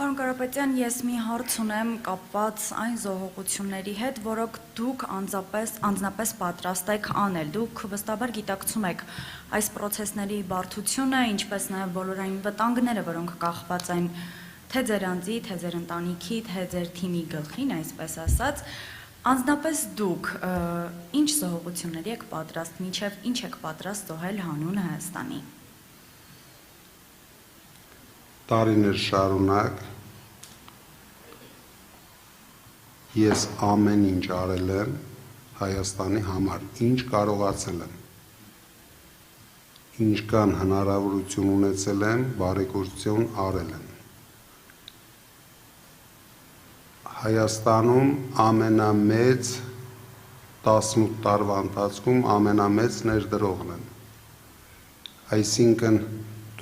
Պարոն Կարապետյան, ես մի հարց ունեմ կապված այն զոհողությունների հետ, որոնք դուք անձնապես պատրաստ եք անել։ Դուք վստահաբար գիտակցում եք այս պրոցեսների բարդությունը, ինչպես նաև բոլոր այն վտանգները, որոնք կախված են թե ձեր անձի, թե ձեր ընտանիքի, թե ձեր թիմի գլխին, այսպես ասած։ Անձնապես դուք ինչ զոհողությունների եք պատրաստ, մինչև ինչ եք պատրաստ զոհել հանուն Հայաստանի։ Տարիներ շարունակ ես ամեն ինչ արել եմ Հայաստանի համար, ինչ կարողացել եմ, ինչքան հնարավորություն ունեցել եմ, բարեգործություն արել եմ։ Հայաստանում ամենամեծ 18 տարվա ընթացքում ամենամեծ ներդրողն եմ։ Այսինքն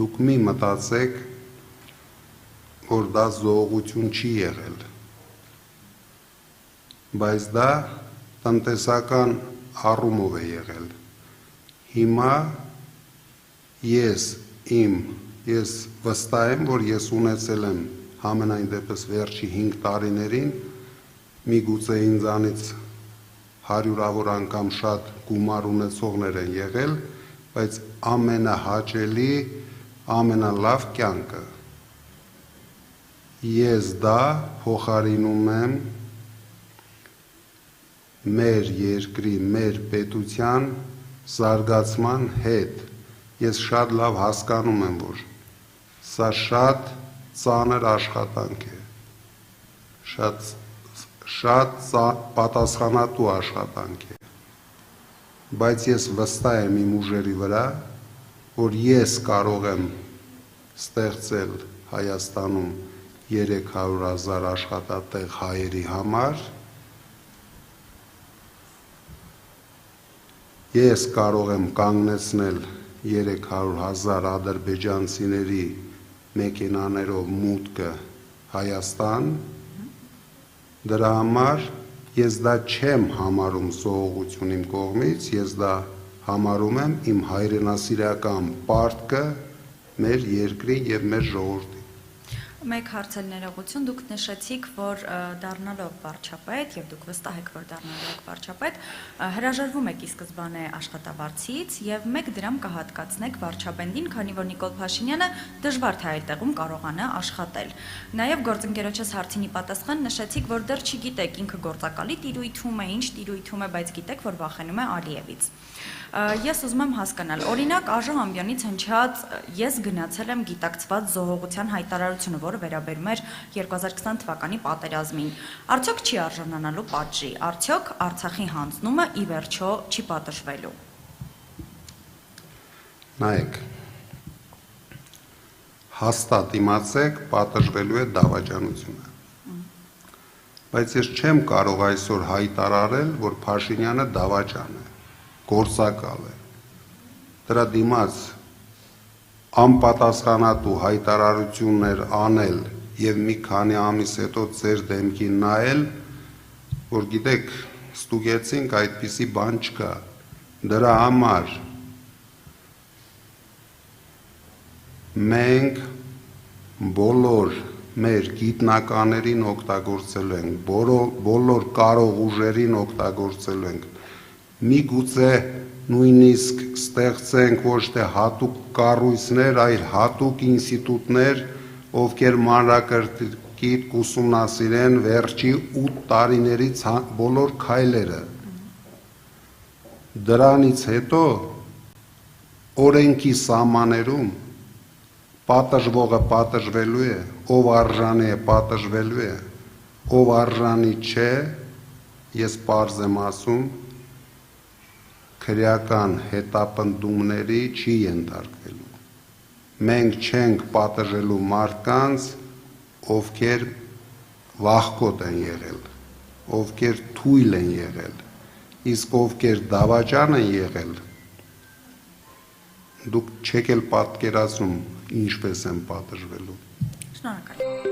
դուք մի մտածեք, որ դա զոհողություն չի եղել, բայց դա տնտեսական առումով է եղել։ Հիմա ես վստահ եմ, որ ես ունեցել եմ համենայն դեպս վերջի 5 տարիներին, միգուցե ինձանից 100-ավոր անգամ շատ գումար ունեցողներ են եղել, բայց ամենահաճելի, ամենալավ կյանքը։ Ես դա փոխարինում եմ մեր երկրի, մեր պետության զարգացման հետ։ Ես շատ լավ հասկանում եմ, որ սա շատ ծանր աշխատանք է, շատ պատասխանատու աշխատանք է, բայց ես վստահ եմ իմ ուժերի վրա, որ ես կարող եմ ստեղծել Հայաստանում 300,000 աշխատատեղ հայերի համար, ես կարող եմ կանգնեցնել 300,000 ադրբեջանցիների մեքենաներով մուտքը Հայաստան, դրա համար ես դա չեմ համարում զոհողություն իմ կողմից, ես դա համարում եմ իմ հայրենասիրական պարտքը մեր երկրի եւ մեր ժողովրդի։ Մեկ հարց էլ ներողություն, դուք նշեցիք, որ դառնալով վարչապետ, եւ դուք վստահ եք, որ դառնալով եք վարչապետ, հրաժարվում եք ի սկզբանե աշխատավարձից եւ մեկ դրամ կհատկացնեք վարչապետին, քանի որ Նիկոլ Փաշինյանը դժվար թե այդ տեղում կարողանա աշխատել։ Նաեւ գործընկերոջս հարցինի պատասխան նշեցիք, որ դեռ չգիտեք ինքը գործակալի տիրույթում է, ինչ տիրույթում է, բայց գիտեք, որ վախենում է Ալիևից։ Ես ուզում եմ հասկանալ, օրինակ Աժ Ամբյանից հնչած ես գնացել եմ գիտակցված զոհողության հայտարարությունը, որը վերաբերում էր 2020 թվականի պատերազմին, արդյոք չի արժանանալու պատժի, արդյոք Արցախի հանձնումը ի վերջո չի պատժվելու։ Նայեք, հաստատ իմացեք, պատժվելու է դավաճանությունը, բայց ես չեմ կարող այսօր հայտարարել, որ Փաշինյանը դավաճան է, գործակալ է, դրա դիմաց անպատասխանատու հայտարարություններ անել եւ մի քանի ամիս հետո ձեր դեմքին նայել, որ գիտեք, ստուգեցինք այդպիսի բան չկա, դրա համար մենք բոլոր մեր գիտնականներին օգտագործելու ենք, բոլոր կարող ուժերին օգտագործելու ենք, միգուցե նույնիսկ ստեղծենք ոչ թե հատուկ կառույցներ, այլ հատուկ ինստիտուտներ, ովքեր մանրակրկիտ կուսումնասիրեն վերջի 8 տարիների բոլոր քայլերը։ Դրանից հետո օրենքի սահմաններում պատժվողը պատժվելու է, ով արժանի է պատժվելու է, ով արժանի չէ, ես պարզ եմ ասում, քրեական հետապնդումների չի ենթարկվելու։ Մենք չենք պատժելու մարդկանց, ովքեր վախկոտ են եղել, ովքեր թույլ են եղել, իսկ ովքեր դավաճան են եղել, դուք չեք էլ պատկերացնում ինչպես են պատժվելու։ Շնորհակալ եմ։